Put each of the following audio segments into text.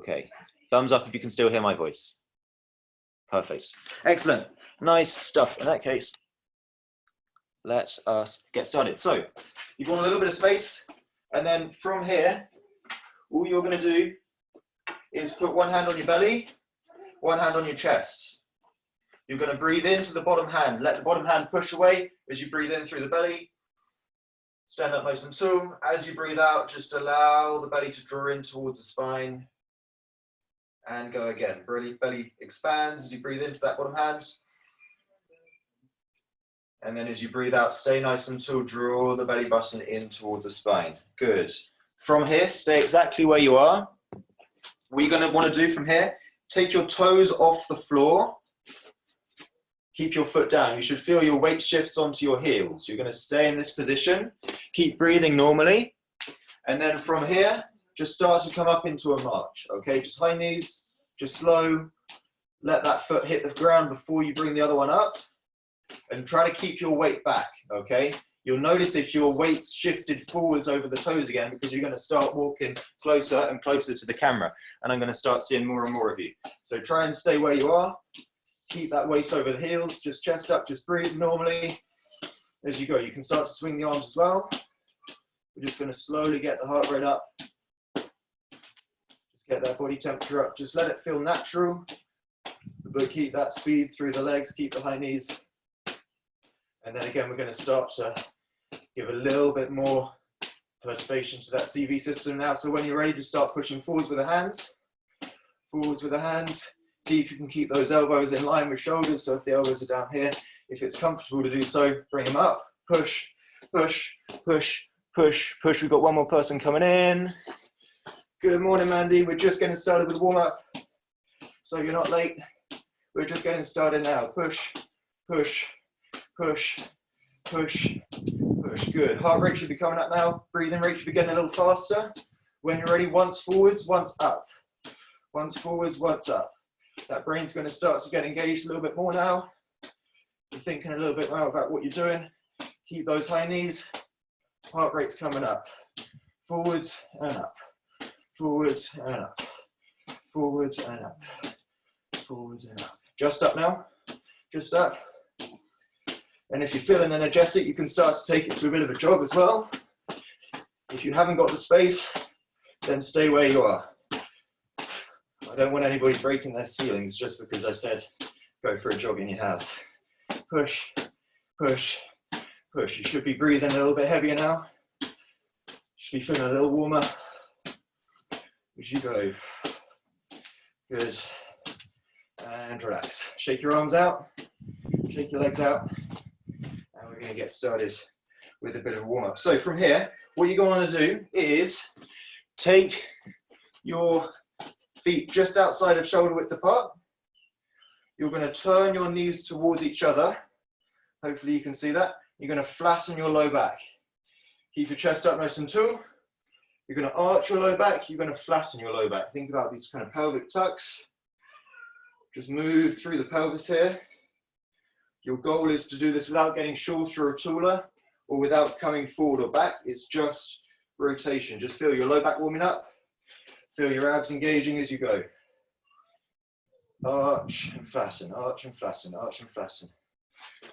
Okay. Thumbs up if you can still hear my voice. Perfect. Excellent. Nice stuff. In that case, let us get started. So you've got a little bit of space, and then from here, all you're going to do is put one hand on your belly, one hand on your chest. You're going to breathe into the bottom hand. Let the bottom hand push away as you breathe in through the belly. Stand up nice and tall. As you breathe out, just allow the belly to draw in towards the spine. And go again. Belly expands as you breathe into that bottom hand. And then as you breathe out, stay nice and tall. Draw the belly button in towards the spine. Good. From here, stay exactly where you are. What you're going to want to do from here, take your toes off the floor. Keep your foot down. You should feel your weight shifts onto your heels. You're going to stay in this position. Keep breathing normally. And then from here, just start to come up into a march. Okay, just high knees, just slow. Let that foot hit the ground before you bring the other one up. And try to keep your weight back, okay? You'll notice if your weight's shifted forwards over the toes again, because you're going to start walking closer and closer to the camera. And I'm going to start seeing more and more of you. So try and stay where you are. Keep that weight over the heels, just chest up, just breathe normally. As you go, you can start to swing the arms as well. We're just going to slowly get the heart rate up. Just get that body temperature up. Just let it feel natural, but keep that speed through the legs, keep the high knees. And then again, we're going to start to give a little bit more perturbation to that CV system now. So when you're ready, just start pushing forwards with the hands. Forwards with the hands. See if you can keep those elbows in line with shoulders. So if the elbows are down here, if it's comfortable to do so, bring them up. Push, push, push, push, push. We've got one more person coming in. Good morning, Mandy. We're just getting started with the warm-up. So you're not late. We're just getting started now. Push, push, push, push, push. Good. Heart rate should be coming up now. Breathing rate should be getting a little faster. When you're ready, once forwards, once up. Once forwards, once up. That brain's going to start to get engaged a little bit more now. You're thinking a little bit more about what you're doing. Keep those high knees. Heart rate's coming up. Forwards and up. Forwards and up. Forwards and up. Forwards and up. Just up now. Just up. And if you're feeling energetic, you can start to take it to a bit of a jog as well. If you haven't got the space, then stay where you are. I don't want anybody breaking their ceilings just because I said go for a jog in your house. Push, push, push. You should be breathing a little bit heavier now. You should be feeling a little warmer. As you go. Good. And relax. Shake your arms out. Shake your legs out. And we're going to get started with a bit of a warm-up. So from here, what you're going to do is take your feet just outside of shoulder width apart. You're going to turn your knees towards each other. Hopefully you can see that. You're going to flatten your low back. Keep your chest up nice and tall. You're going to arch your low back. You're going to flatten your low back. Think about these kind of pelvic tucks. Just move through the pelvis here. Your goal is to do this without getting shorter or taller or without coming forward or back. It's just rotation. Just feel your low back warming up. Feel your abs engaging as you go. Arch and flatten, arch and flatten, arch and flatten.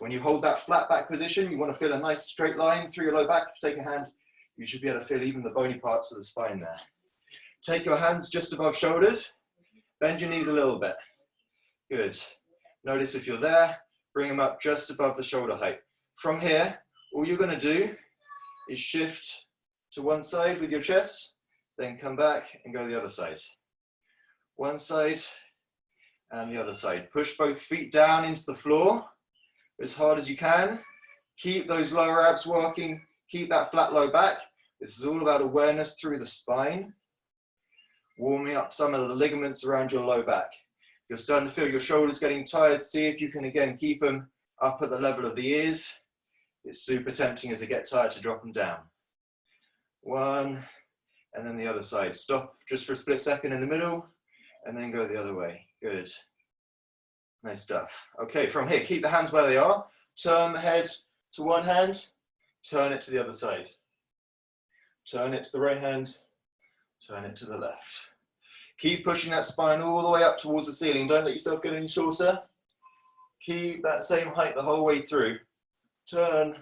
When you hold that flat back position, you want to feel a nice straight line through your low back. Take a hand, you should be able to feel even the bony parts of the spine there. Take your hands just above shoulders. Bend your knees a little bit. Good. Notice if you're there, bring them up just above the shoulder height. From here, all you're going to do is shift to one side with your chest. Then come back and go the other side. One side and the other side. Push both feet down into the floor as hard as you can. Keep those lower abs working. Keep that flat low back. This is all about awareness through the spine. Warming up some of the ligaments around your low back. You're starting to feel your shoulders getting tired. See if you can again keep them up at the level of the ears. It's super tempting as they get tired to drop them down. One. And then the other side. Stop just for a split second in the middle and then go the other way. Good. Nice stuff. Okay, from here, keep the hands where they are. Turn the head to one hand, turn it to the other side. Turn it to the right hand, turn it to the left. Keep pushing that spine all the way up towards the ceiling. Don't let yourself get any shorter. Keep that same height the whole way through. Turn,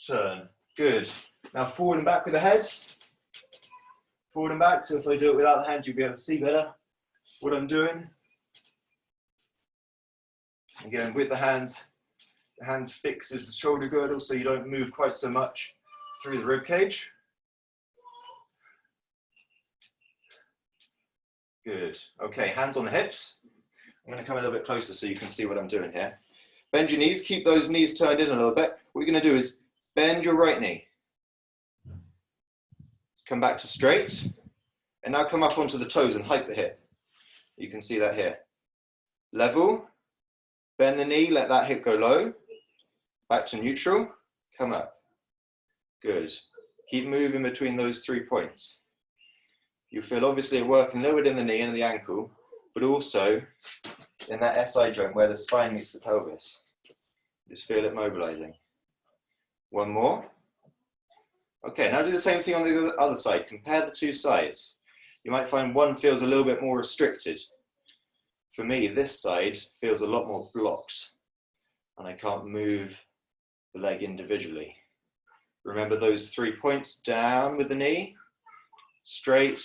turn. Good. Now forward and back with the head. Forward and back. So if I do it without the hands, you'll be able to see better what I'm doing. Again, with the hands fixes the shoulder girdle so you don't move quite so much through the rib cage. Good. Okay, hands on the hips. I'm going to come a little bit closer so you can see what I'm doing here. Bend your knees, keep those knees turned in a little bit. What you're going to do is bend your right knee. Come back to straight. And now come up onto the toes and hike the hip. You can see that here. Level. Bend the knee, let that hip go low. Back to neutral. Come up. Good. Keep moving between those 3 points. You feel obviously working a little bit in the knee and the ankle, but also in that SI joint where the spine meets the pelvis. Just feel it mobilizing. One more. Okay, now do the same thing on the other side. Compare the two sides. You might find one feels a little bit more restricted. For me, this side feels a lot more blocked, and I can't move the leg individually. Remember those 3 points: down with the knee, straight,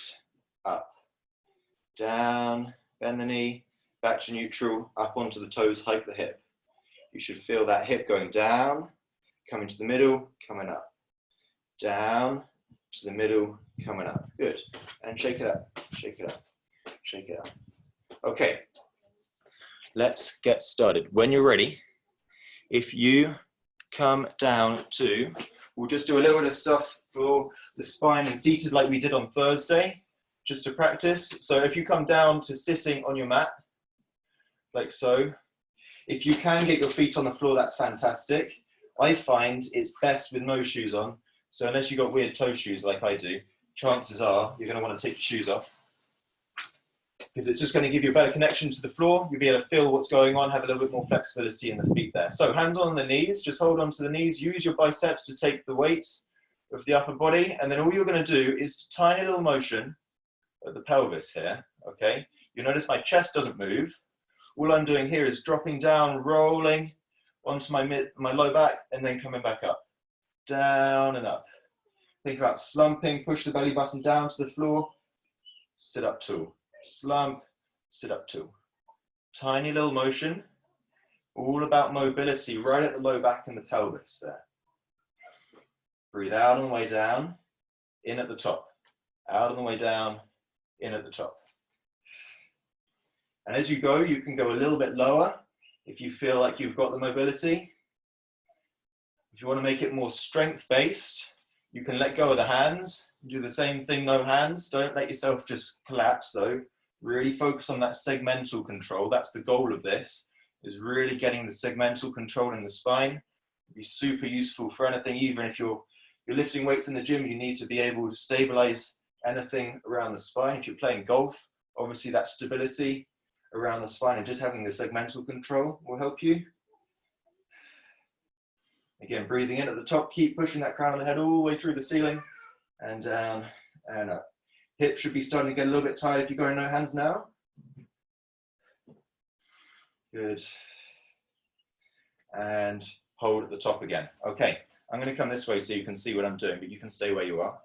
up, down, bend the knee, back to neutral, up onto the toes, hike the hip. You should feel that hip going down, coming to the middle, coming up. Down, to the middle, coming up. Good. And shake it up, shake it up, shake it up. Okay, let's get started. When you're ready, if you come down to, we'll just do a little bit of stuff for the spine and seated like we did on Thursday, just to practice. So if you come down to sitting on your mat, like so, if you can get your feet on the floor, that's fantastic. I find it's best with no shoes on. So unless you've got weird toe shoes like I do, chances are you're going to want to take your shoes off, because it's just going to give you a better connection to the floor. You'll be able to feel what's going on, have a little bit more flexibility in the feet there. So hands on the knees, just hold on to the knees, use your biceps to take the weight of the upper body, and then all you're going to do is a tiny little motion at the pelvis here, okay? You notice my chest doesn't move. All I'm doing here is dropping down, rolling onto my low back, and then coming back up, down and up. Think about slumping, push the belly button down to the floor, sit up tall, slump, sit up tall. Tiny little motion, all about mobility right at the low back and the pelvis there. Breathe out on the way down, in at the top. Out on the way down, in at the top. And as you go, you can go a little bit lower if you feel like you've got the mobility. If you want to make it more strength-based, you can let go of the hands. Do the same thing, no hands. Don't let yourself just collapse though. Really focus on that segmental control. That's the goal of this, is really getting the segmental control in the spine. It'll be super useful for anything, even if you're lifting weights in the gym, you need to be able to stabilize anything around the spine. If you're playing golf, obviously that stability around the spine and just having the segmental control will help you. Again, breathing in at the top, keep pushing that crown of the head all the way through the ceiling and down and up. Hips should be starting to get a little bit tired if you're going no hands now. Good. And hold at the top again. Okay, I'm going to come this way so you can see what I'm doing, but you can stay where you are.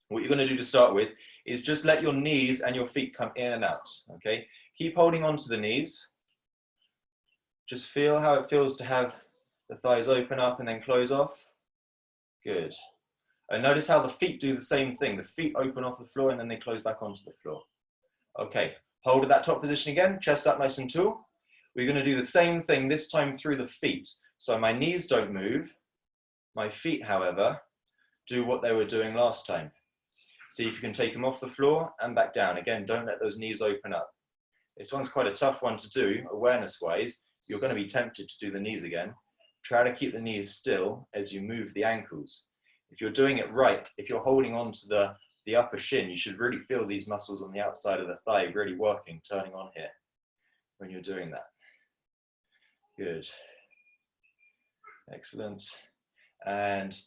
What you're going to do to start with is just let your knees and your feet come in and out, okay? Keep holding on to the knees. Just feel how it feels to have the thighs open up and then close off. Good. And notice how the feet do the same thing. The feet open off the floor and then they close back onto the floor. Okay, hold at that top position again, chest up nice and tall. We're going to do the same thing this time through the feet. So my knees don't move. My feet, however, do what they were doing last time. See if you can take them off the floor and back down. Again, don't let those knees open up. This one's quite a tough one to do, awareness-wise. You're going to be tempted to do the knees again. Try to keep the knees still as you move the ankles. If you're doing it right, if you're holding on to the upper shin, you should really feel these muscles on the outside of the thigh really working, turning on here when you're doing that. Good. Excellent. And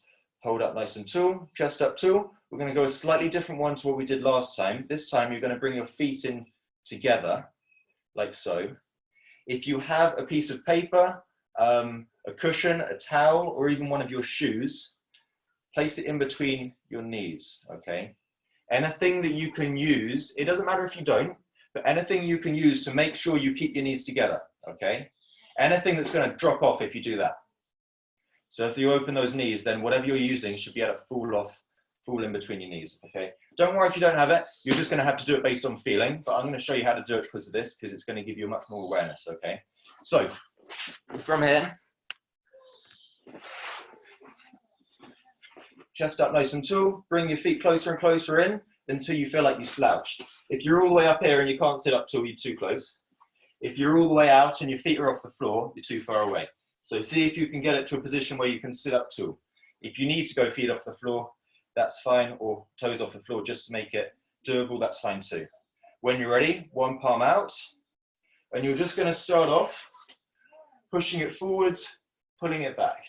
Hold up nice and tall, chest up tall. We're going to go a slightly different one to what we did last time. This time you're going to bring your feet in together, like so. If you have a piece of paper, a cushion, a towel, or even one of your shoes, place it in between your knees, okay? Anything that you can use, it doesn't matter if you don't, but anything you can use to make sure you keep your knees together, okay? Anything that's going to drop off if you do that. So if you open those knees, then whatever you're using should be able to fall in between your knees, okay? Don't worry if you don't have it, you're just going to have to do it based on feeling, but I'm going to show you how to do it because of this, because it's going to give you much more awareness, okay? So, from here, chest up nice and tall, bring your feet closer and closer in until you feel like you slouch. If you're all the way up here and you can't sit up tall, you're too close. If you're all the way out and your feet are off the floor, you're too far away. So see if you can get it to a position where you can sit up tall. If you need to go feet off the floor, that's fine, or toes off the floor just to make it doable, that's fine too. When you're ready, one palm out, and you're just going to start off pushing it forwards, pulling it back.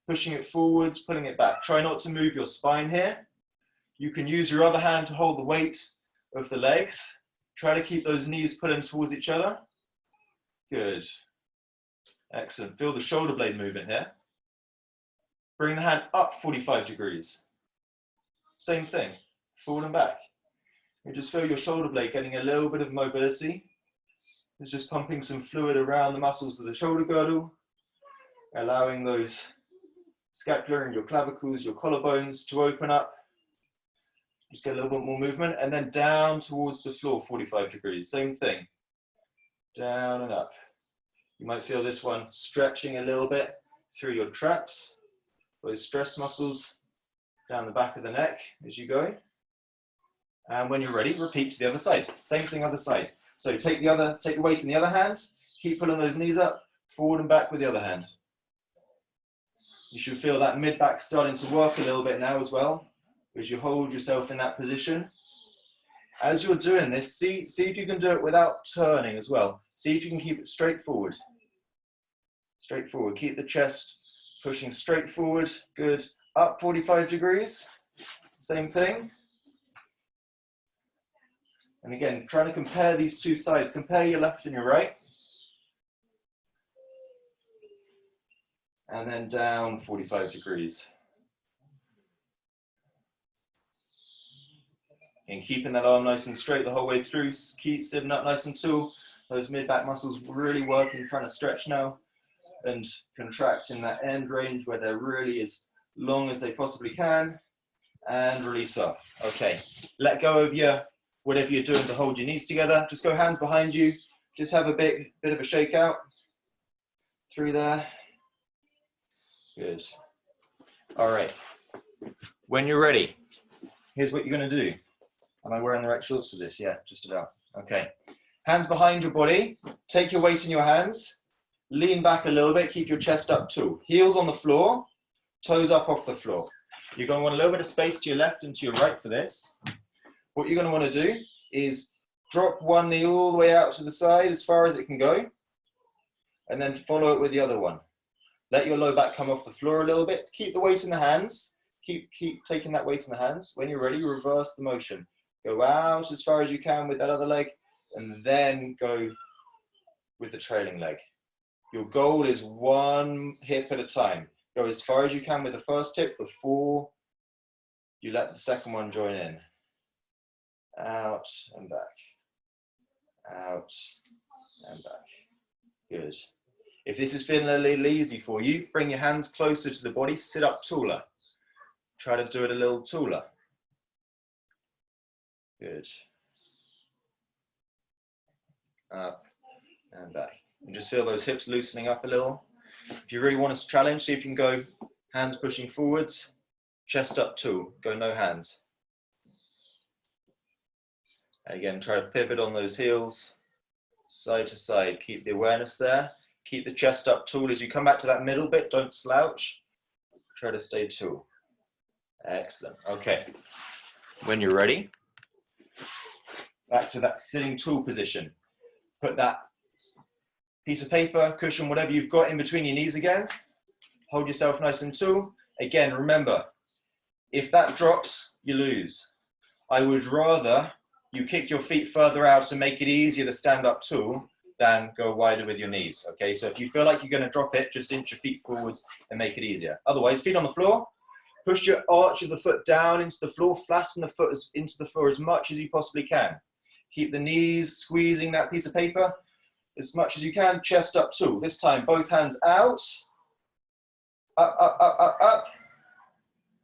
Pushing it forwards, pulling it back. Try not to move your spine here. You can use your other hand to hold the weight of the legs. Try to keep those knees pulling towards each other. Good. Excellent. Feel the shoulder blade movement here. Bring the hand up 45 degrees. Same thing, forward and back. You just feel your shoulder blade getting a little bit of mobility. It's just pumping some fluid around the muscles of the shoulder girdle, allowing those scapula and your clavicles, your collarbones to open up. Just get a little bit more movement, and then down towards the floor, 45 degrees. Same thing, down and up. You might feel this one stretching a little bit through your traps, those stress muscles down the back of the neck as you go. And when you're ready, repeat to the other side. Same thing, other side. So take the weight in the other hand, keep pulling those knees up, forward and back with the other hand. You should feel that mid-back starting to work a little bit now as well, as you hold yourself in that position. As you're doing this, see if you can do it without turning as well. See if you can keep it straight forward. Straight forward. Keep the chest pushing straight forward. Good. Up 45 degrees. Same thing. And again, trying to compare these two sides. Compare your left and your right. And then down 45 degrees. And keeping that arm nice and straight the whole way through. Keep sitting up nice and tall. Those mid-back muscles really working, trying to stretch now and contract in that end range where they're really as long as they possibly can. And release off. Okay, let go of whatever you're doing to hold your knees together. Just go hands behind you. Just have a bit of a shake out through there. Good. All right. When you're ready, here's what you're going to do. Am I wearing the right shorts for this? Yeah, just about. Okay. Hands behind your body. Take your weight in your hands. Lean back a little bit. Keep your chest up too. Heels on the floor. Toes up off the floor. You're going to want a little bit of space to your left and to your right for this. What you're going to want to do is drop one knee all the way out to the side as far as it can go. And then follow it with the other one. Let your low back come off the floor a little bit. Keep the weight in the hands. Keep taking that weight in the hands. When you're ready, reverse the motion. Go out as far as you can with that other leg, and then go with the trailing leg. Your goal is one hip at a time. Go as far as you can with the first hip before you let the second one join in. Out and back. Out and back. Good. If this is feeling a little easy for you, bring your hands closer to the body, sit up taller. Try to do it a little taller. Good. Up and back. And just feel those hips loosening up a little. If you really want to challenge, see if you can go hands pushing forwards, chest up tall, go no hands. And again, try to pivot on those heels, side to side. Keep the awareness there. Keep the chest up tall. As you come back to that middle bit, don't slouch. Try to stay tall. Excellent. Okay. When you're ready, back to that sitting tall position. Put that piece of paper, cushion, whatever you've got in between your knees again. Hold yourself nice and tall. Again, remember, If that drops, you lose. I would rather you kick your feet further out to make it easier to stand up tall than go wider with your knees, okay? So if you feel like you're gonna drop it, just inch your feet forwards and make it easier. Otherwise, feet on the floor, push your arch of the foot down into the floor, flatten the foot into the floor as much as you possibly can. Keep the knees squeezing that piece of paper as much as you can, chest up tall. This time, both hands out, up, up, up, up, up.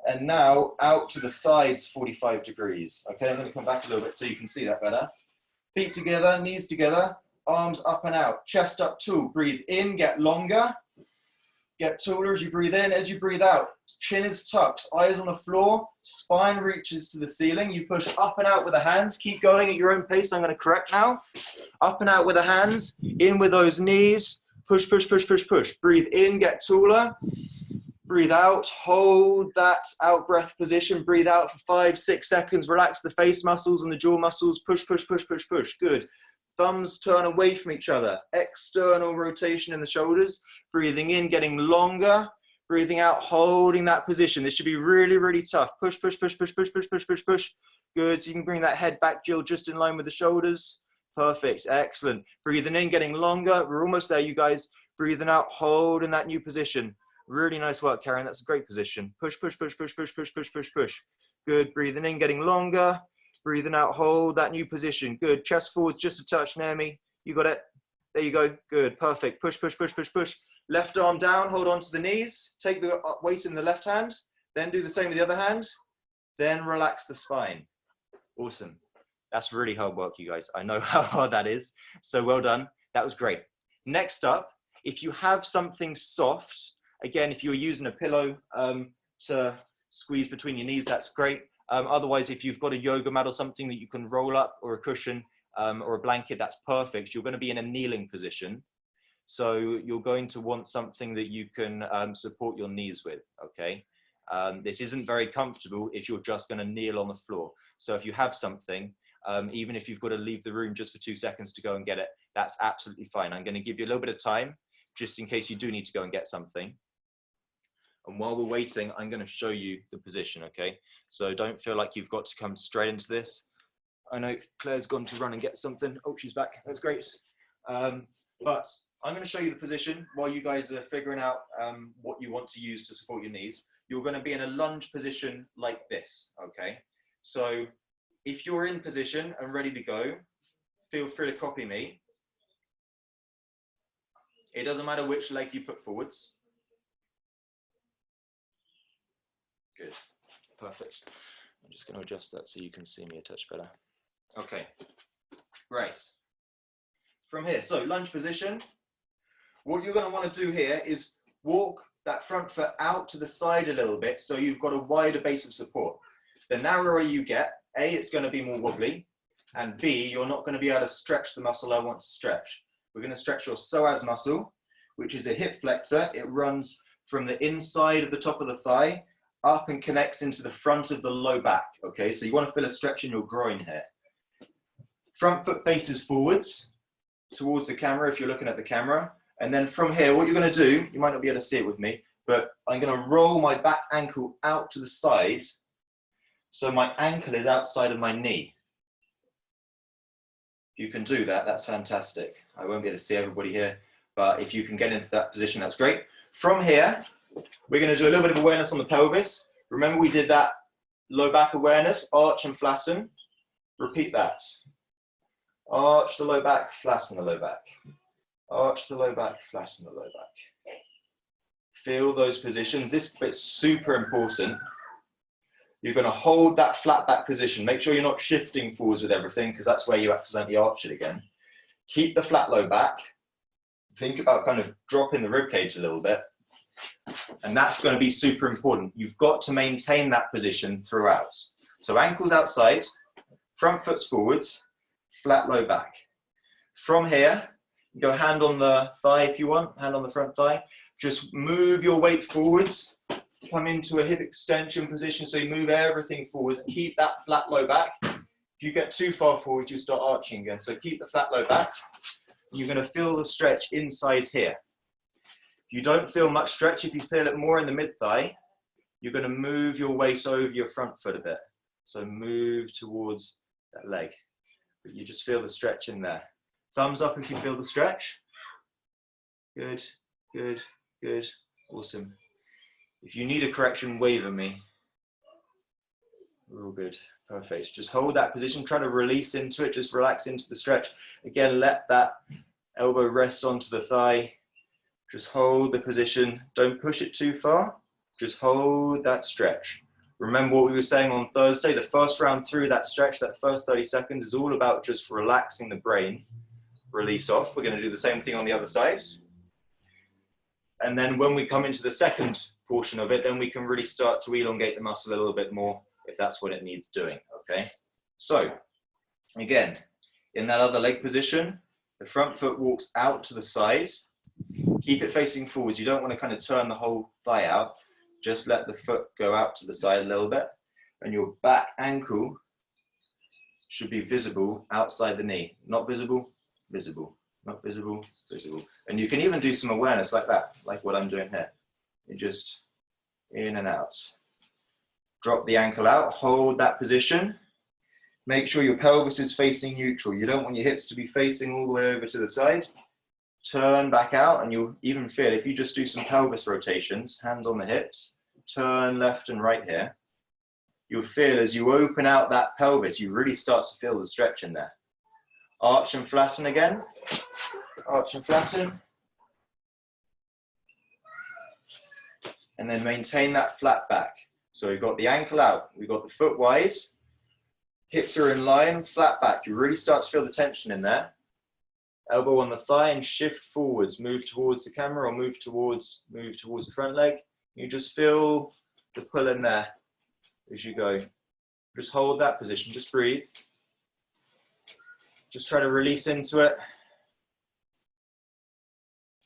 And now out to the sides, 45 degrees. Okay, I'm gonna come back a little bit so you can see that better. Feet together, knees together, arms up and out, chest up tall. Breathe in, get longer. Get taller as you breathe in, as you breathe out. Chin is tucked, eyes on the floor, spine reaches to the ceiling. You push up and out with the hands. Keep going at your own pace. I'm gonna correct now. Up and out with the hands, in with those knees. Push, push, push, push, push. Breathe in, get taller. Breathe out, hold that out breath position. Breathe out for 5-6 seconds. Relax the face muscles and the jaw muscles. Push, push, push, push, push. Good. Thumbs turn away from each other. External rotation in the shoulders. Breathing in, getting longer. Breathing out, holding that position. This should be really, really tough. Push, push, push, push, push, push, push, push, push. Good. So you can bring that head back, Jill, just in line with the shoulders. Perfect. Excellent. Breathing in, getting longer. We're almost there, you guys. Breathing out, holding that new position. Really nice work, Karen. That's a great position. Push, push, push, push, push, push, push, push, push. Good. Breathing in, getting longer. Breathing out, hold that new position. Good. Chest forward, just a touch, Naomi. You got it. There you go. Good. Perfect. Push, push, push, push, push. Left arm down, hold on to the knees. Take the weight in the left hand. Then do the same with the other hand. Then relax the spine. Awesome. That's really hard work, you guys. I know how hard that is. So well done. That was great. Next up, if you have something soft, again, if you're using a pillow to squeeze between your knees, that's great. Otherwise, if you've got a yoga mat or something that you can roll up, or a cushion or a blanket, that's perfect. You're going to be in a kneeling position. So you're going to want something that you can support your knees with, okay? This isn't very comfortable if you're just going to kneel on the floor. So if you have something, even if you've got to leave the room just for 2 seconds to go and get it, that's absolutely fine. I'm going to give you a little bit of time, just in case you do need to go and get something. And while we're waiting, I'm going to show you the position, okay? So don't feel like you've got to come straight into this. I know Claire's gone to run and get something. Oh, she's back. That's great. But I'm going to show you the position while you guys are figuring out what you want to use to support your knees. You're going to be in a lunge position like this, okay? So if you're in position and ready to go, feel free to copy me. It doesn't matter which leg you put forwards. Good, perfect. I'm just going to adjust that so you can see me a touch better. Okay, right. From here, so lunge position. What you're going to want to do here is walk that front foot out to the side a little bit so you've got a wider base of support. The narrower you get, A, it's going to be more wobbly, and B, you're not going to be able to stretch the muscle I want to stretch. We're going to stretch your psoas muscle, which is a hip flexor. It runs from the inside of the top of the thigh up and connects into the front of the low back. Okay, so you want to feel a stretch in your groin here. Front foot faces forwards towards the camera if you're looking at the camera. And then from here, what you're going to do, you might not be able to see it with me, but I'm going to roll my back ankle out to the side so my ankle is outside of my knee. If you can do that, that's fantastic. I won't be able to see everybody here, but if you can get into that position, that's great. From here, we're going to do a little bit of awareness on the pelvis. Remember we did that low back awareness, arch and flatten. Repeat that. Arch the low back, flatten the low back. Arch the low back, flatten the low back. Feel those positions. This bit's super important. You're going to hold that flat back position. Make sure you're not shifting forwards with everything because that's where you accidentally arch it again. Keep the flat low back. Think about kind of dropping the rib cage a little bit. And that's going to be super important. You've got to maintain that position throughout. So ankles outside, front foot's forwards, flat low back. From here, go hand on the thigh if you want, hand on the front thigh. Just move your weight forwards, come into a hip extension position, so you move everything forwards. Keep that flat low back. If you get too far forward, you start arching again. So keep the flat low back. You're going to feel the stretch inside here. If you don't feel much stretch, if you feel it more in the mid-thigh, you're going to move your weight over your front foot a bit. So move towards that leg. But you just feel the stretch in there. Thumbs up if you feel the stretch. Good, good, good. Awesome. If you need a correction, wave at me. Real good. Perfect. Just hold that position. Try to release into it. Just relax into the stretch. Again, let that elbow rest onto the thigh. Just hold the position. Don't push it too far. Just hold that stretch. Remember what we were saying on Thursday, the first round through that stretch, that first 30 seconds is all about just relaxing the brain. Release off. We're going to do the same thing on the other side. And then when we come into the second portion of it, then we can really start to elongate the muscle a little bit more if that's what it needs doing, okay? So, again, in that other leg position, the front foot walks out to the side. Keep it facing forwards. You don't want to kind of turn the whole thigh out. Just let the foot go out to the side a little bit. And your back ankle should be visible outside the knee. Not visible, visible. Not visible, visible. And you can even do some awareness like that, like what I'm doing here. You just in and out. Drop the ankle out, hold that position. Make sure your pelvis is facing neutral. You don't want your hips to be facing all the way over to the side. Turn back out, and you'll even feel, if you just do some pelvis rotations, hands on the hips, turn left and right here, you'll feel as you open out that pelvis, you really start to feel the stretch in there. Arch and flatten again. Arch and flatten. And then maintain that flat back. So we've got the ankle out, we've got the foot wide, hips are in line, flat back. You really start to feel the tension in there. Elbow on the thigh and shift forwards, move towards the camera or move towards the front leg. You just feel the pull in there as you go. Just hold that position, just breathe. Just try to release into it.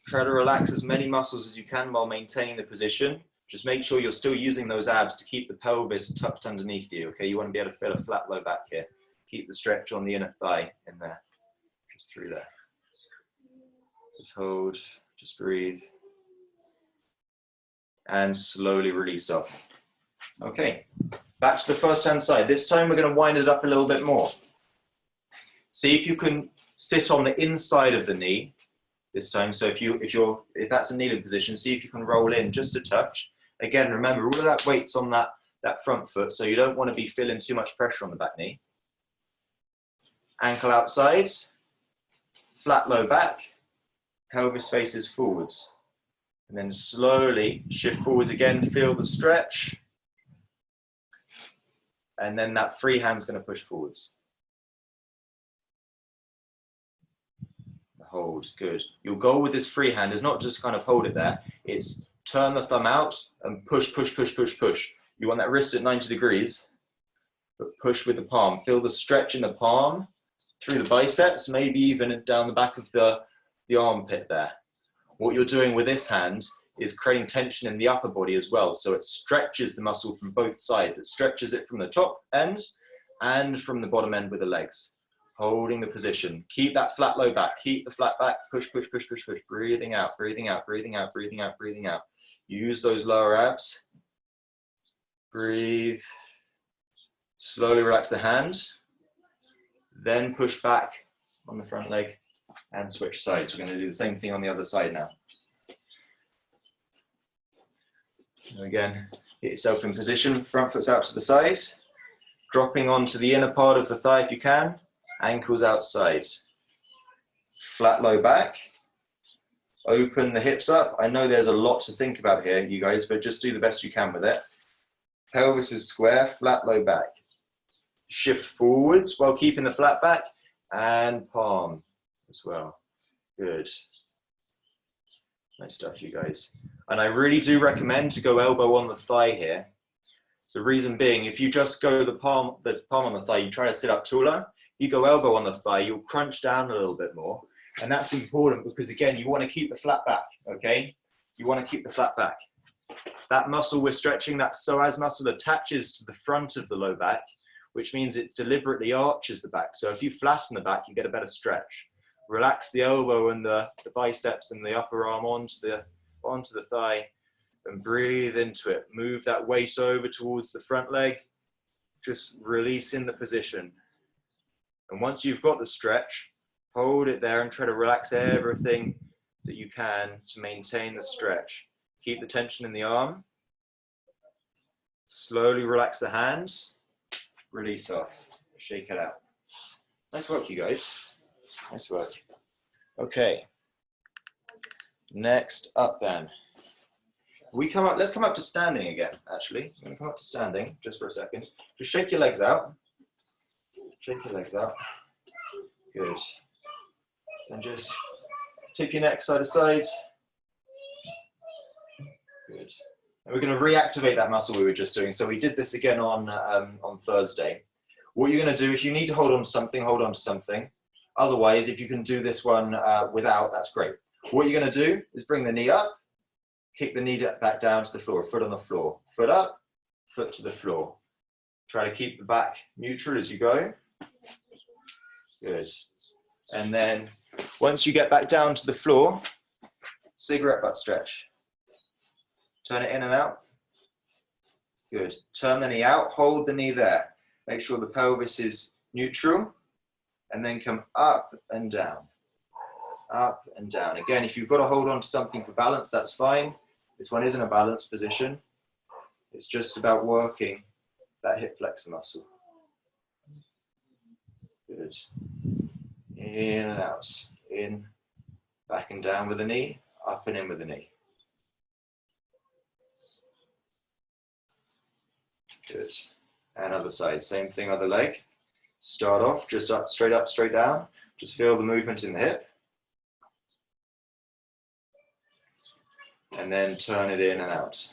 Try to relax as many muscles as you can while maintaining the position. Just make sure you're still using those abs to keep the pelvis tucked underneath you, okay? You want to be able to feel a flat low back here. Keep the stretch on the inner thigh in there, just through there. Just hold, just breathe. And slowly release off. Okay, back to the first hand side. This time we're going to wind it up a little bit more. See if you can sit on the inside of the knee this time. So if that's a kneeling position, see if you can roll in just a touch. Again, remember all of that weight's on that front foot, so you don't want to be feeling too much pressure on the back knee. Ankle outside, flat low back, pelvis faces forwards. And then slowly shift forwards again, feel the stretch. And then that free hand's going to push forwards. Hold, good. Your goal with this free hand is not just kind of hold it there, it's turn the thumb out and push, push, push, push, push. You want that wrist at 90 degrees, but push with the palm. Feel the stretch in the palm, through the biceps, maybe even down the back of the armpit there. What you're doing with this hand is creating tension in the upper body as well, so it stretches the muscle from both sides. It stretches it from the top end and from the bottom end with the legs. Holding the position. Keep that flat low back. Keep the flat back. Push, push, push, push, push. Breathing out, breathing out, breathing out, breathing out, breathing out. Use those lower abs. Breathe. Slowly relax the hand. Then push back on the front leg and switch sides. We're going to do the same thing on the other side now. And again, get yourself in position. Front foot's out to the side. Dropping onto the inner part of the thigh if you can. Ankles outside. Flat low back. Open the hips up. I know there's a lot to think about here, you guys, but just do the best you can with it. Pelvis is square, flat low back. Shift forwards while keeping the flat back and palm as well. Good. Nice stuff, you guys. And I really do recommend to go elbow on the thigh here. The reason being, if you just go the palm on the thigh, you try to sit up taller. You go elbow on the thigh, you'll crunch down a little bit more. And that's important because, again, you want to keep the flat back, okay? You want to keep the flat back. That muscle we're stretching, that psoas muscle, attaches to the front of the low back, which means it deliberately arches the back. So if you flatten the back, you get a better stretch. Relax the elbow and the biceps and the upper arm onto the thigh. and breathe into it. Move that weight over towards the front leg, just releasing the position. And once you've got the stretch, hold it there and try to relax everything that you can to maintain the stretch. Keep the tension in the arm. Slowly relax the hands. Release off. Shake it out. Nice work, you guys. Nice work. Okay. Next up then. Let's come up to standing again, actually. I'm going to come up to standing just for a second. Just shake your legs out. Shake your legs out. Good. And just tip your neck side to side. Good. And we're going to reactivate that muscle we were just doing. So we did this again on Thursday. What you're going to do, if you need to hold on to something, hold on to something. Otherwise, if you can do this one without, that's great. What you're going to do is bring the knee up, kick the knee back down to the floor, foot on the floor, foot up, foot to the floor. Try to keep the back neutral as you go. Good. And then once you get back down to the floor, cigarette butt stretch. Turn it in and out. Good. Turn the knee out, hold the knee there. Make sure the pelvis is neutral, and then come up and down. Up and down. Again, if you've got to hold on to something for balance, that's fine. This one isn't a balanced position. It's just about working that hip flexor muscle. Good. In and out. In, back and down with the knee, up and in with the knee. Good. And other side, same thing, other leg. Start off, just up, straight down. Just feel the movement in the hip. And then turn it in and out.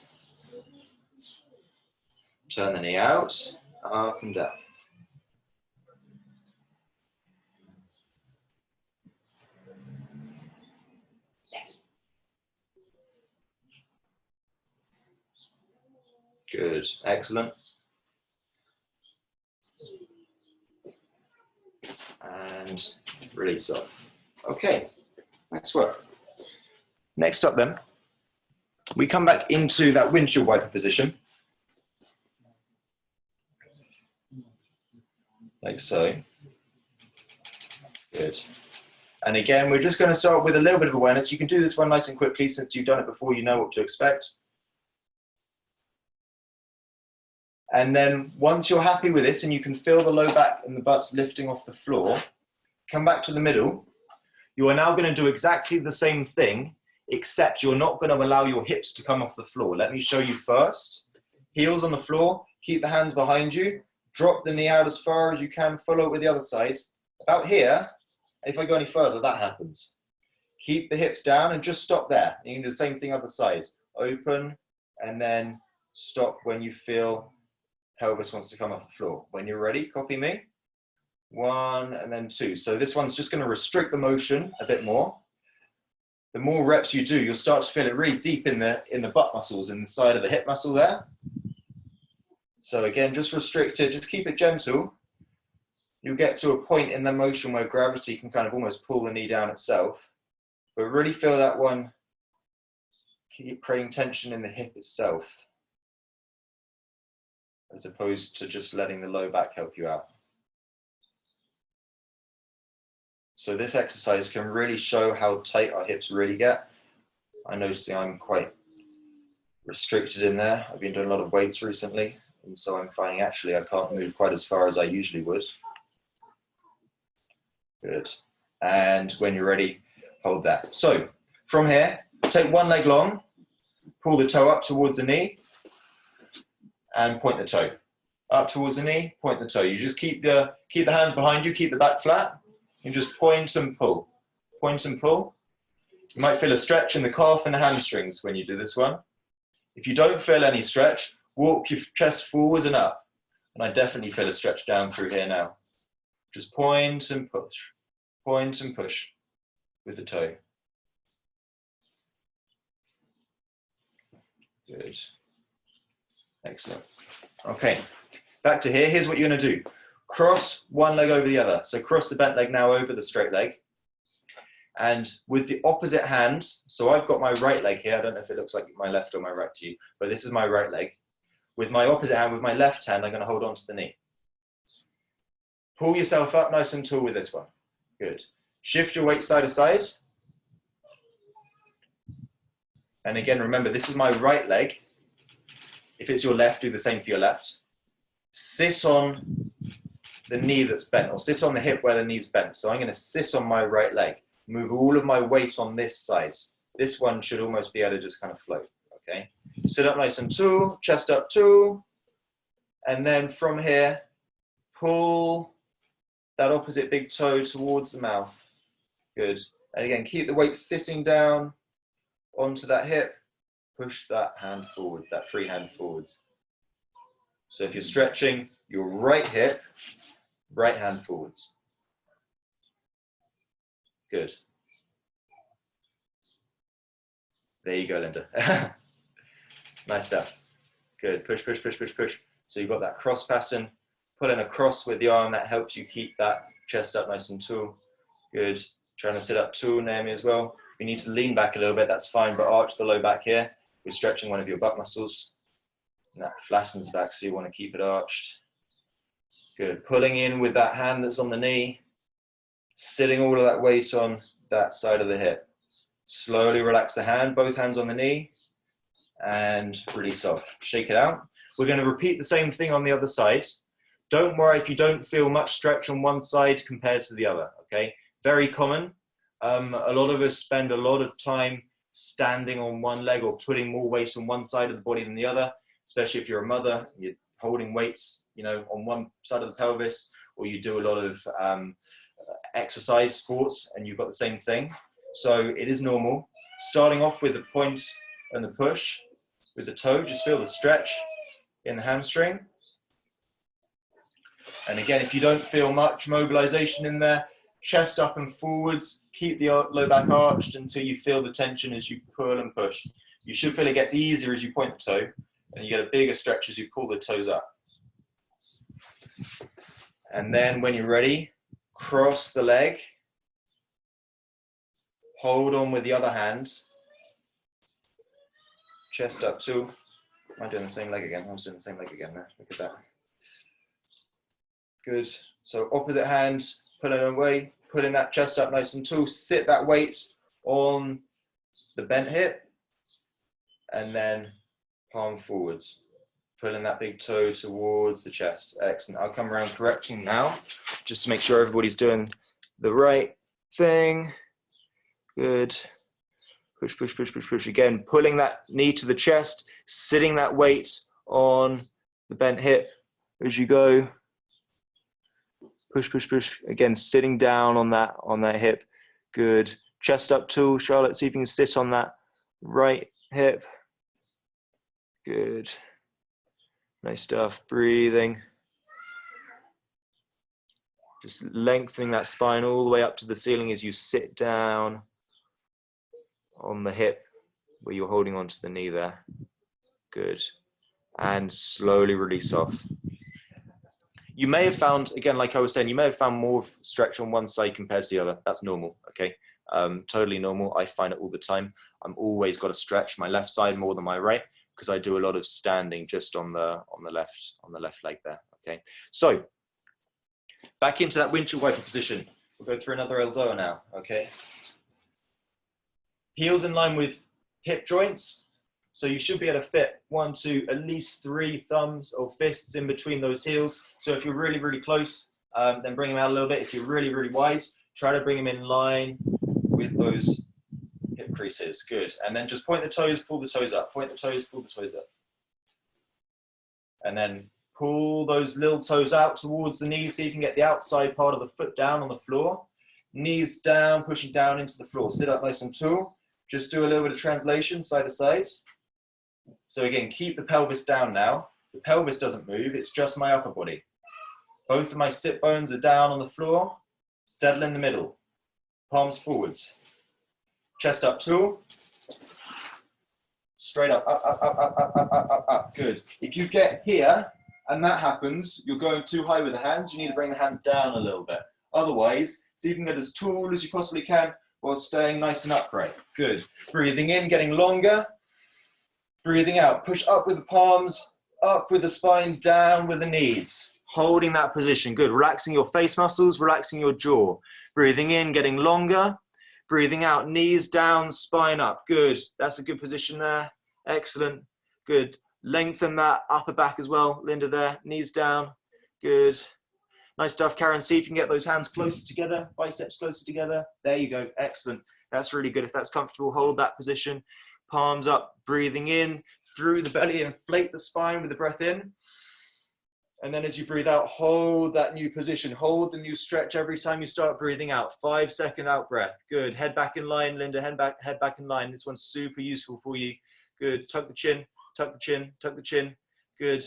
Turn the knee out, up and down. Good, excellent. And release off. Okay, nice work. Next up then, we come back into that windshield wiper position. Like so. Good. And again, we're just going to start with a little bit of awareness. You can do this one nice and quickly since you've done it before, you know what to expect. And then once you're happy with this and you can feel the low back and the butts lifting off the floor, come back to the middle. You are now going to do exactly the same thing, except you're not going to allow your hips to come off the floor. Let me show you first. Heels on the floor, keep the hands behind you, drop the knee out as far as you can, follow it with the other side. About here, if I go any further, that happens. Keep the hips down and just stop there. You can do the same thing other side. Open and then stop when you feel pelvis wants to come off the floor. When you're ready, copy me. 1 and then 2. So this one's just going to restrict the motion a bit more. The more reps you do, you'll start to feel it really deep in the butt muscles, inside of the hip muscle there. So again, just restrict it, just keep it gentle. You'll get to a point in the motion where gravity can kind of almost pull the knee down itself. But really feel that one, keep creating tension in the hip itself, as opposed to just letting the low back help you out. So this exercise can really show how tight our hips really get. I notice I'm quite restricted in there. I've been doing a lot of weights recently, and so I'm finding actually I can't move quite as far as I usually would. Good. And when you're ready, hold that. So from here, take one leg long, pull the toe up towards the knee, and point the toe. Up towards the knee, point the toe. You just keep the hands behind you, keep the back flat, and just point and pull. Point and pull. You might feel a stretch in the calf and the hamstrings when you do this one. If you don't feel any stretch, walk your chest forwards and up. And I definitely feel a stretch down through here now. Just point and push with the toe. Good. Excellent. Okay, back to here. Here's what you're going to do. Cross one leg over the other. So cross the bent leg now over the straight leg. And with the opposite hand, so I've got my right leg here. I don't know if it looks like my left or my right to you, but this is my right leg. With my opposite hand, with my left hand, I'm going to hold on to the knee. Pull yourself up nice and tall with this one. Good. Shift your weight side to side. And again, remember, this is my right leg. If it's your left, do the same for your left. Sit on the knee that's bent, or sit on the hip where the knee's bent. So I'm going to sit on my right leg. Move all of my weight on this side. This one should almost be able to just kind of float, okay? Sit up nice and tall, chest up tall. And then from here, pull that opposite big toe towards the mouth. Good. And again, keep the weight sitting down onto that hip. Push that hand forward, that free hand forwards. So if you're stretching your right hip, right hand forwards. Good. There you go, Linda. Nice stuff. Good. Push, push, push, push, push. So you've got that cross pattern. Pulling across with the arm, that helps you keep that chest up nice and tall. Good. Trying to sit up tall, Naomi, as well. If you need to lean back a little bit, that's fine, but arch the low back here. We're stretching one of your butt muscles. And that flattens back, so you want to keep it arched. Good. Pulling in with that hand that's on the knee. Sitting all of that weight on that side of the hip. Slowly relax the hand, both hands on the knee. And release off. Shake it out. We're going to repeat the same thing on the other side. Don't worry if you don't feel much stretch on one side compared to the other, okay? Very common. A lot of us spend a lot of time standing on one leg or putting more weight on one side of the body than the other, especially if you're a mother, you're holding weights, you know, on one side of the pelvis, or you do a lot of exercise sports and you've got the same thing. So it is normal. Starting off with the point and the push with the toe, just feel the stretch in the hamstring. And again, if you don't feel much mobilization in there, chest up and forwards, keep the low back arched until you feel the tension as you pull and push. You should feel it gets easier as you point the toe, and you get a bigger stretch as you pull the toes up. And then when you're ready, cross the leg, hold on with the other hand, chest up too. Am I doing the same leg again? I was doing the same leg again there. Look at that. Good. So opposite hand, pulling away, pulling that chest up nice and tall. Sit that weight on the bent hip, and then palm forwards. Pulling that big toe towards the chest. Excellent. I'll come around correcting now, just to make sure everybody's doing the right thing. Good. Push, push, push, push, push. Again, pulling that knee to the chest, sitting that weight on the bent hip as you go. Push, push, push. Again, sitting down on that hip. Good. Chest up tall. Charlotte, see if you can sit on that right hip. Good. Nice stuff. Breathing. Just lengthening that spine all the way up to the ceiling as you sit down on the hip where you're holding onto the knee there. Good. And slowly release off. You may have found, again, like I was saying, you may have found more stretch on one side compared to the other. That's normal, okay? Totally normal. I find it all the time. I'm always got to stretch my left side more than my right because I do a lot of standing just on the left leg there, okay? So, back into that windshield wiper position. We'll go through another ELDOA now, okay? Heels in line with hip joints. So you should be able to fit 1 to at least 3 thumbs or fists in between those heels. So if you're really, really close, then bring them out a little bit. If you're really, really wide, try to bring them in line with those hip creases. Good. And then just point the toes, pull the toes up. Point the toes, pull the toes up. And then pull those little toes out towards the knees so you can get the outside part of the foot down on the floor. Knees down, pushing down into the floor. Sit up nice and tall. Just do a little bit of translation, side to side. So again, keep the pelvis down now. The pelvis doesn't move, it's just my upper body. Both of my sit bones are down on the floor. Settle in the middle. Palms forwards. Chest up tall. Straight up, up, up, up, up, up, up, up, up, up. Good. If you get here and that happens, you're going too high with the hands, you need to bring the hands down a little bit. Otherwise, see if you can get as tall as you possibly can. while staying nice and upright. Good. Breathing in, getting longer. Breathing out, push up with the palms, up with the spine, down with the knees. Holding that position, good. Relaxing your face muscles, relaxing your jaw. Breathing in, getting longer. Breathing out, knees down, spine up. Good, that's a good position there. Excellent, good. Lengthen that upper back as well, Linda there, knees down. Good. Nice stuff, Karen. See if you can get those hands closer together, biceps closer together. There you go, excellent. That's really good. If that's comfortable, hold that position. Palms up, breathing in through the belly, inflate the spine with the breath in. And then as you breathe out, hold that new position. Hold the new stretch every time you start breathing out. 5-second out breath. Good. Head back in line, Linda. Head back in line. This one's super useful for you. Good. Tuck the chin, tuck the chin, tuck the chin. Good.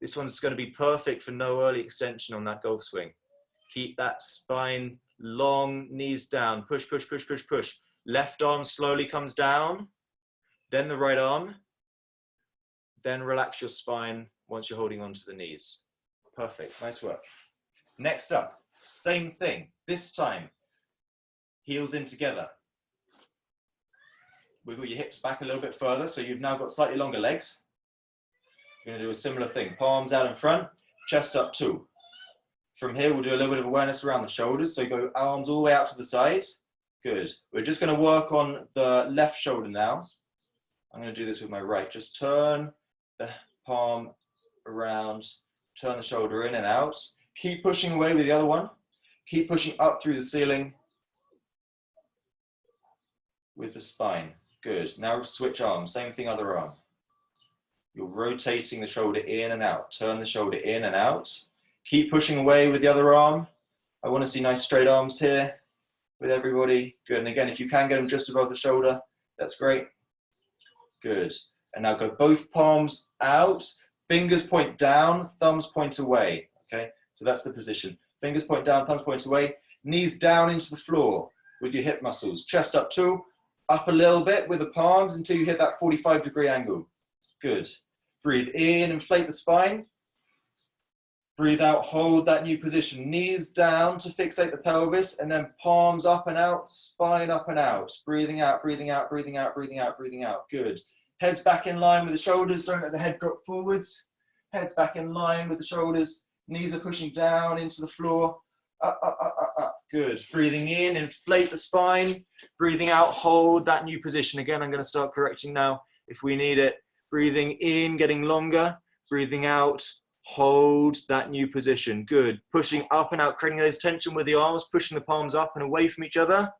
This one's going to be perfect for no early extension on that golf swing. Keep that spine long, knees down. Push, push, push, push, push. Left arm slowly comes down. Then the right arm. Then relax your spine once you're holding onto the knees. Perfect, nice work. Next up, same thing. This time, heels in together. Wiggle your hips back a little bit further, so you've now got slightly longer legs. You're gonna do a similar thing. Palms out in front, chest up too. From here, we'll do a little bit of awareness around the shoulders. So you go arms all the way out to the side. Good. We're just gonna work on the left shoulder now. I'm gonna do this with my right. Just turn the palm around, turn the shoulder in and out. Keep pushing away with the other one. Keep pushing up through the ceiling with the spine. Good. Now switch arms. Same thing, other arm. You're rotating the shoulder in and out. Turn the shoulder in and out. Keep pushing away with the other arm. I want to see nice straight arms here with everybody. Good. And again, if you can get them just above the shoulder, that's great. Good. And now go both palms out. Fingers point down, thumbs point away. Okay, so that's the position. Fingers point down, thumbs point away. Knees down into the floor with your hip muscles. Chest up too. Up a little bit with the palms until you hit that 45-degree angle. Good. Breathe in, inflate the spine. Breathe out, hold that new position. Knees down to fixate the pelvis, and then palms up and out, spine up and out. Breathing out, breathing out, breathing out, breathing out, breathing out. Good. Heads back in line with the shoulders. Don't let the head drop forwards. Heads back in line with the shoulders. Knees are pushing down into the floor. Up, up, up, up, up. Good. Breathing in, inflate the spine. Breathing out, hold that new position. Again, I'm going to start correcting now if we need it. Breathing in, getting longer. Breathing out, hold that new position. Good. Pushing up and out, creating those tension with the arms, pushing the palms up and away from each other.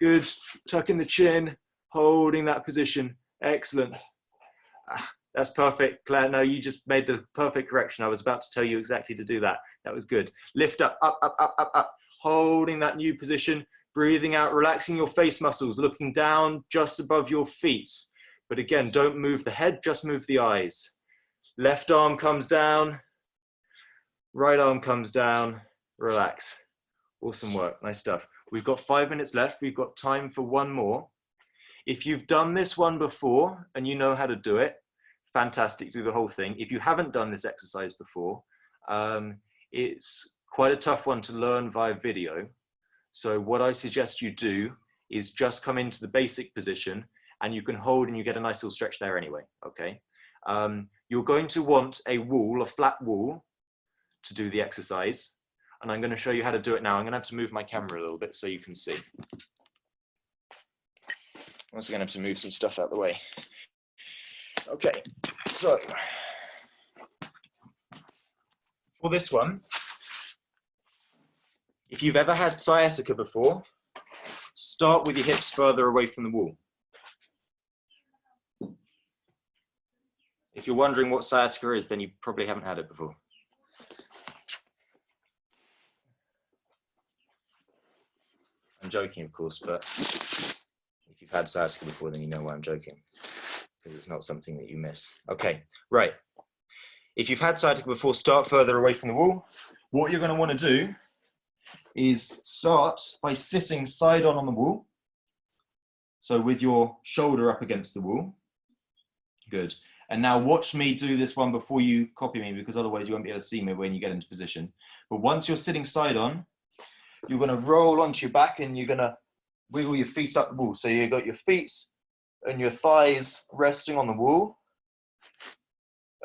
Good. Tucking the chin, holding that position. Excellent. That's perfect, Claire. No, you just made the perfect correction. I was about to tell you exactly to do that. That was good. Lift up, up, up, up, up, up. Holding that new position. Breathing out, relaxing your face muscles, looking down just above your feet. But again, don't move the head, just move the eyes. Left arm comes down. Right arm comes down. Relax. Awesome work. Nice stuff. We've got 5 minutes left. We've got time for one more. If you've done this one before and you know how to do it, fantastic, do the whole thing. If you haven't done this exercise before, it's quite a tough one to learn via video. So what I suggest you do is just come into the basic position and you can hold and you get a nice little stretch there anyway, okay? You're going to want a wall, a flat wall, to do the exercise. And I'm going to show you how to do it now. I'm going to have to move my camera a little bit so you can see. I'm also going to have to move some stuff out of the way. Okay, so for this one, if you've ever had sciatica before, start with your hips further away from the wall. If you're wondering what sciatica is, then you probably haven't had it before. I'm joking, of course, but if you've had sciatica before, then you know why I'm joking, because it's not something that you miss. Okay, right. If you've had sciatica before, start further away from the wall. What you're going to want to do is start by sitting side on the wall. So with your shoulder up against the wall. Good. And now watch me do this one before you copy me, because otherwise you won't be able to see me when you get into position. But once you're sitting side on, you're going to roll onto your back and you're going to wiggle your feet up the wall. So you got your feet and your thighs resting on the wall,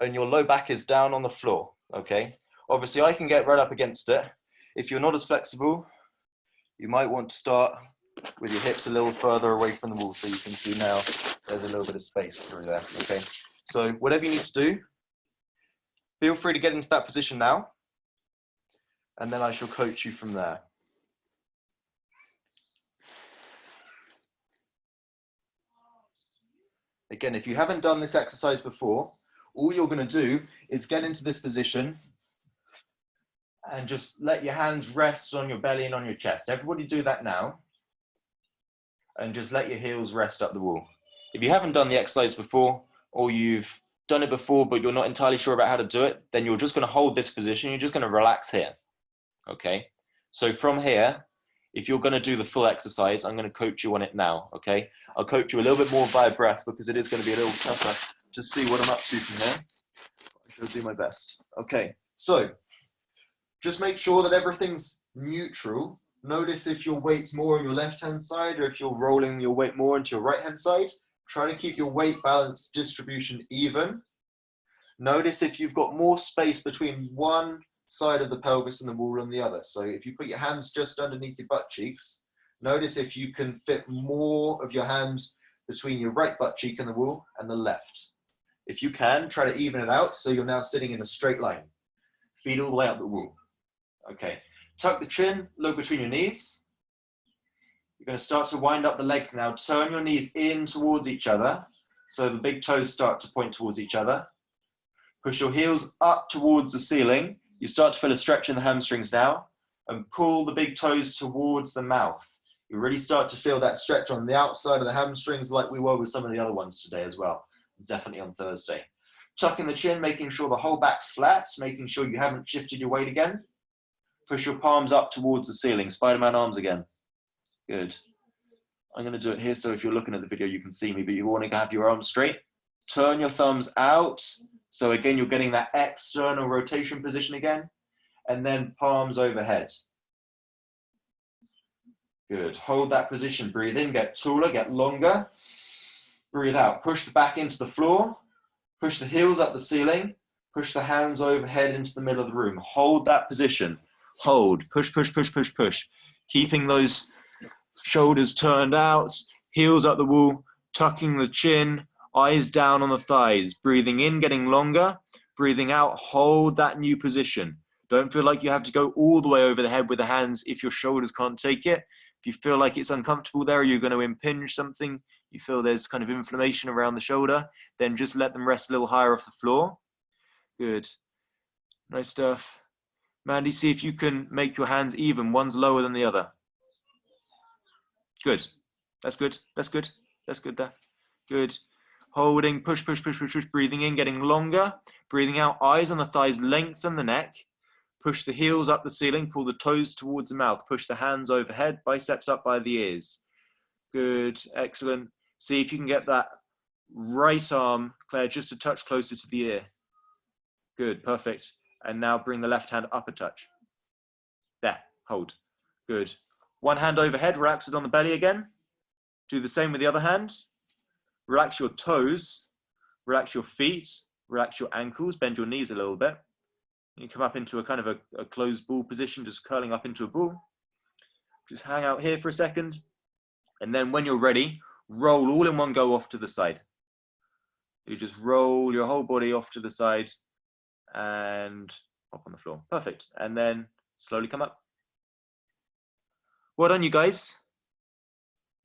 and your low back is down on the floor, okay? Obviously, I can get right up against it. If you're not as flexible, you might want to start with your hips a little further away from the wall, so you can see now there's a little bit of space through there, okay? So whatever you need to do, feel free to get into that position now, and then I shall coach you from there. Again, if you haven't done this exercise before, all you're going to do is get into this position and just let your hands rest on your belly and on your chest. Everybody do that now. And just let your heels rest up the wall. If you haven't done the exercise before, or you've done it before but you're not entirely sure about how to do it, then you're just going to hold this position. You're just going to relax here. Okay? So from here, if you're going to do the full exercise, I'm going to coach you on it now, okay? I'll coach you a little bit more via breath because it is going to be a little tougher to see what I'm up to from here. I shall do my best. Okay, so just make sure that everything's neutral. Notice if your weight's more on your left-hand side or if you're rolling your weight more into your right-hand side. Try to keep your weight balance distribution even. Notice if you've got more space between one side of the pelvis and the wall on the other. So if you put your hands just underneath your butt cheeks, notice if you can fit more of your hands between your right butt cheek and the wall and the left. If you can, try to even it out so you're now sitting in a straight line. Feet all the way up the wall. Okay, tuck the chin, look between your knees. You're going to start to wind up the legs now. Turn your knees in towards each other so the big toes start to point towards each other. Push your heels up towards the ceiling. You start to feel a stretch in the hamstrings now, and pull the big toes towards the mouth. You really start to feel that stretch on the outside of the hamstrings like we were with some of the other ones today as well, definitely on Thursday. Tucking the chin, making sure the whole back's flat, making sure you haven't shifted your weight again. Push your palms up towards the ceiling, Spider-Man arms again. Good. I'm going to do it here, so if you're looking at the video, you can see me, but you want to have your arms straight. Turn your thumbs out. So again, you're getting that external rotation position again, and then palms overhead. Good. Hold that position. Breathe in, get taller, get longer. Breathe out. Push the back into the floor. Push the heels up the ceiling. Push the hands overhead into the middle of the room. Hold that position. Hold. Push, push, push, push, push. Keeping those shoulders turned out, heels up the wall, tucking the chin, eyes down on the thighs. Breathing in, getting longer. Breathing out, hold that new position. Don't feel like you have to go all the way over the head with the hands if your shoulders can't take it. If you feel like it's uncomfortable there, you're going to impinge something, you feel there's kind of inflammation around the shoulder, then just let them rest a little higher off the floor. Good. Nice stuff. Mandy, see if you can make your hands even. One's lower than the other. Good. That's good. That's good. That's good there. Good. Holding, push, push, push, push, push. Breathing in, getting longer. Breathing out, eyes on the thighs, lengthen the neck. Push the heels up the ceiling, pull the toes towards the mouth. Push the hands overhead, biceps up by the ears. Good, excellent. See if you can get that right arm, Claire, just a touch closer to the ear. Good, perfect. And now bring the left hand up a touch. There, hold. Good. One hand overhead, relax it on the belly again. Do the same with the other hand. Relax your toes, relax your feet, relax your ankles, bend your knees a little bit. You come up into a kind of a closed ball position, just curling up into a ball. Just hang out here for a second. And then when you're ready, roll all in one go off to the side. You just roll your whole body off to the side and up on the floor. Perfect. And then slowly come up. Well done, you guys.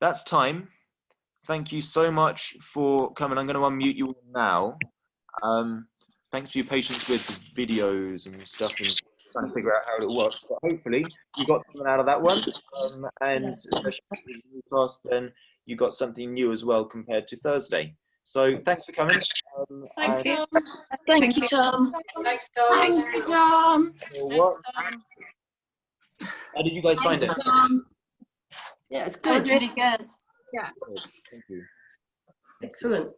That's time. Thank you so much for coming. I'm going to unmute you now. Thanks for your patience with the videos and stuff and trying to figure out how it works. But hopefully you got something out of that one. And especially with the new class, then you got something new as well compared to Thursday. So thanks for coming. Thank you. Thank you, Tom. Thanks, Tom. Thank you, Tom. How did you guys find it? Yeah, it's good. Really good. Yeah. Thank you. Excellent.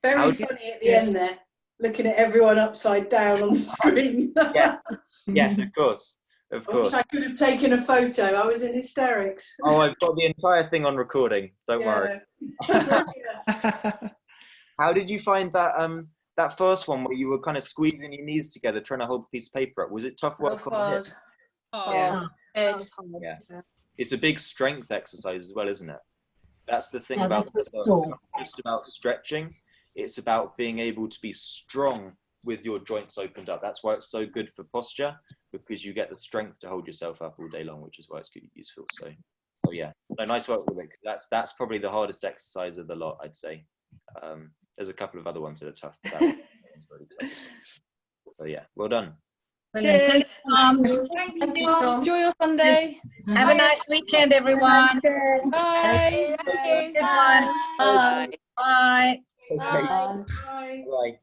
Very funny at the end there, looking at everyone upside down on the screen. Yeah. Yes, of course. Of I wish course. I could have taken a photo. I was in hysterics. Oh, I've got the entire thing on recording. Don't worry. Yes. How did you find that that first one where you were kind of squeezing your knees together trying to hold the piece of paper up? Was it tough work on the hip? Yeah. It's Yeah. It's a big strength exercise as well, isn't it? That's the thing Yeah, about that's it's so. not just about stretching. It's about being able to be strong with your joints opened up. That's why it's so good for posture, because you get the strength to hold yourself up all day long, which is why it's good, useful. So yeah, no, nice work with it. That's probably the hardest exercise of the lot, I'd say. There's a couple of other ones that are tough, but that one's really tough. So yeah, well done. Cheers. Thank you, Tom. Enjoy your Sunday. Have a nice weekend, everyone. Bye. Good one. Bye. Bye. Okay. Bye. Bye.